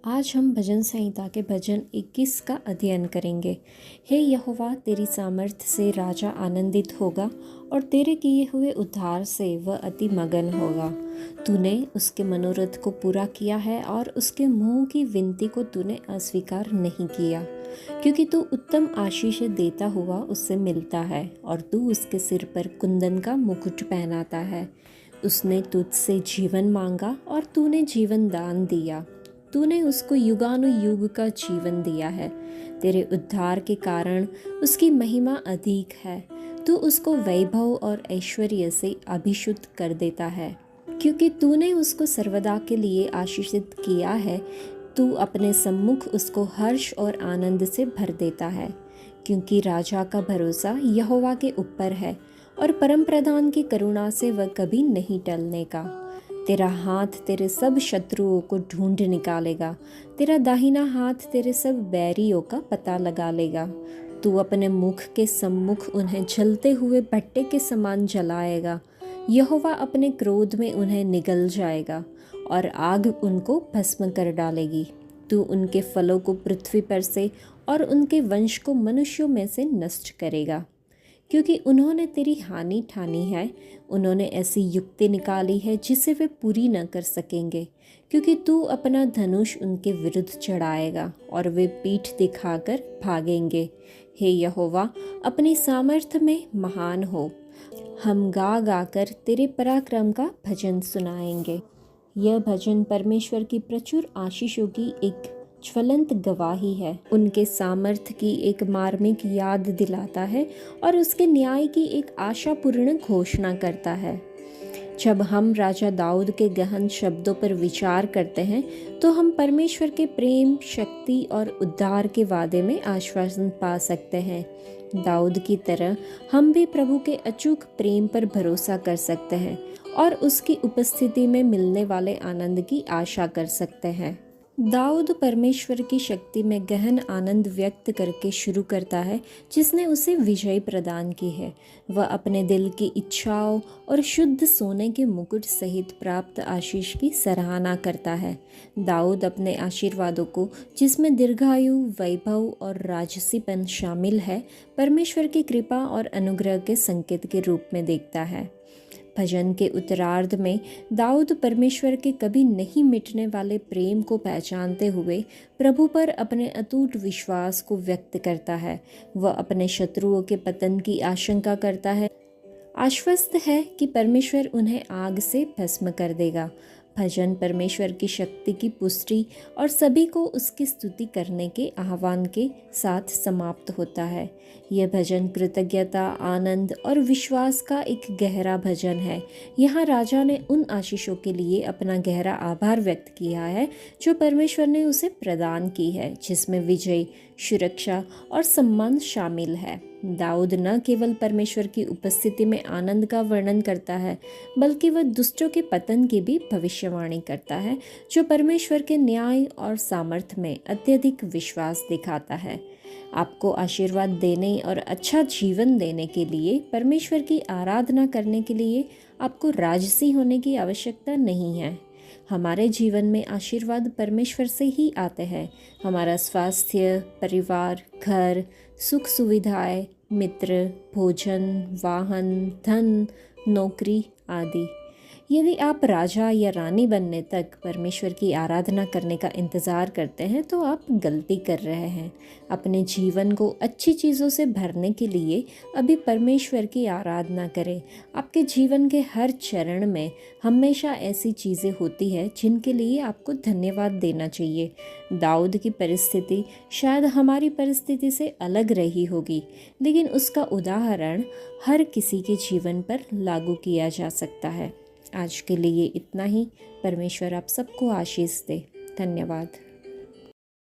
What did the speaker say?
आज हम भजन संहिता के भजन 21 का अध्ययन करेंगे। हे यहोवा, तेरी सामर्थ्य से राजा आनंदित होगा और तेरे किए हुए उद्धार से वह अति मगन होगा। तूने उसके मनोरथ को पूरा किया है और उसके मुंह की विनती को तूने अस्वीकार नहीं किया, क्योंकि तू उत्तम आशीष देता हुआ उससे मिलता है और तू उसके सिर पर कुंदन का मुकुट पहनाता है। उसने तुझसे जीवन मांगा और तूने जीवन दान दिया। तूने उसको युगानुयुग का जीवन दिया है। तेरे उद्धार के कारण उसकी महिमा अधिक है। तू उसको वैभव और ऐश्वर्य से अभिषुद्ध कर देता है, क्योंकि तूने उसको सर्वदा के लिए आशीषित किया है। तू अपने सम्मुख उसको हर्ष और आनंद से भर देता है, क्योंकि राजा का भरोसा यहोवा के ऊपर है और परम प्रधान की करुणा से वह कभी नहीं टलने का। तेरा हाथ तेरे सब शत्रुओं को ढूंढ निकालेगा। तेरा दाहिना हाथ तेरे सब बैरियों का पता लगा लेगा। तू अपने मुख के सम्मुख उन्हें जलते हुए भट्टे के समान जलाएगा। यहोवा अपने क्रोध में उन्हें निगल जाएगा और आग उनको भस्म कर डालेगी। तू उनके फलों को पृथ्वी पर से और उनके वंश को मनुष्यों में से नष्ट करेगा, क्योंकि उन्होंने तेरी हानि ठानी है। उन्होंने ऐसी युक्ति निकाली है जिसे वे पूरी न कर सकेंगे, क्योंकि तू अपना धनुष उनके विरुद्ध चढ़ाएगा और वे पीठ दिखाकर भागेंगे। हे यहोवा, अपनी सामर्थ्य में महान हो। हम गा गाकर तेरे पराक्रम का भजन सुनाएंगे। यह भजन परमेश्वर की प्रचुर आशीषों की एक ज्वलंत गवाही है। उनके सामर्थ्य की एक मार्मिक याद दिलाता है और उसके न्याय की एक आशापूर्ण घोषणा करता है। जब हम राजा दाऊद के गहन शब्दों पर विचार करते हैं तो हम परमेश्वर के प्रेम, शक्ति और उद्धार के वादे में आश्वासन पा सकते हैं। दाऊद की तरह हम भी प्रभु के अचूक प्रेम पर भरोसा कर सकते हैं और उसकी उपस्थिति में मिलने वाले आनंद की आशा कर सकते हैं। दाऊद परमेश्वर की शक्ति में गहन आनंद व्यक्त करके शुरू करता है, जिसने उसे विजय प्रदान की है। वह अपने दिल की इच्छाओं और शुद्ध सोने के मुकुट सहित प्राप्त आशीष की सराहना करता है। दाऊद अपने आशीर्वादों को, जिसमें दीर्घायु, वैभव और राजसीपन शामिल है, परमेश्वर की कृपा और अनुग्रह के संकेत के रूप में देखता है। भजन के उत्तरार्ध में दाऊद परमेश्वर के कभी नहीं मिटने वाले प्रेम को पहचानते हुए प्रभु पर अपने अटूट विश्वास को व्यक्त करता है। वह अपने शत्रुओं के पतन की आशंका करता है, आश्वस्त है कि परमेश्वर उन्हें आग से भस्म कर देगा। भजन परमेश्वर की शक्ति की पुष्टि और सभी को उसकी स्तुति करने के आह्वान के साथ समाप्त होता है। यह भजन कृतज्ञता, आनंद और विश्वास का एक गहरा भजन है। यहाँ राजा ने उन आशीषों के लिए अपना गहरा आभार व्यक्त किया है जो परमेश्वर ने उसे प्रदान की है, जिसमें विजय, सुरक्षा और सम्मान शामिल है। दाऊद न केवल परमेश्वर की उपस्थिति में आनंद का वर्णन करता है, बल्कि वह दुष्टों के पतन की भी भविष्यवाणी करता है, जो परमेश्वर के न्याय और सामर्थ्य में अत्यधिक विश्वास दिखाता है। आपको आशीर्वाद देने और अच्छा जीवन देने के लिए, परमेश्वर की आराधना करने के लिए आपको राजसी होने की आवश्यकता नहीं है। हमारे जीवन में आशीर्वाद परमेश्वर से ही आते हैं। हमारा स्वास्थ्य, परिवार, घर, सुख सुविधाएं, मित्र, भोजन, वाहन, धन, नौकरी आदि। यदि आप राजा या रानी बनने तक परमेश्वर की आराधना करने का इंतज़ार करते हैं तो आप गलती कर रहे हैं। अपने जीवन को अच्छी चीज़ों से भरने के लिए अभी परमेश्वर की आराधना करें। आपके जीवन के हर चरण में हमेशा ऐसी चीज़ें होती हैं जिनके लिए आपको धन्यवाद देना चाहिए। दाऊद की परिस्थिति शायद हमारी परिस्थिति से अलग रही होगी, लेकिन उसका उदाहरण हर किसी के जीवन पर लागू किया जा सकता है। आज के लिए इतना ही। परमेश्वर आप सबको आशीष दे। धन्यवाद।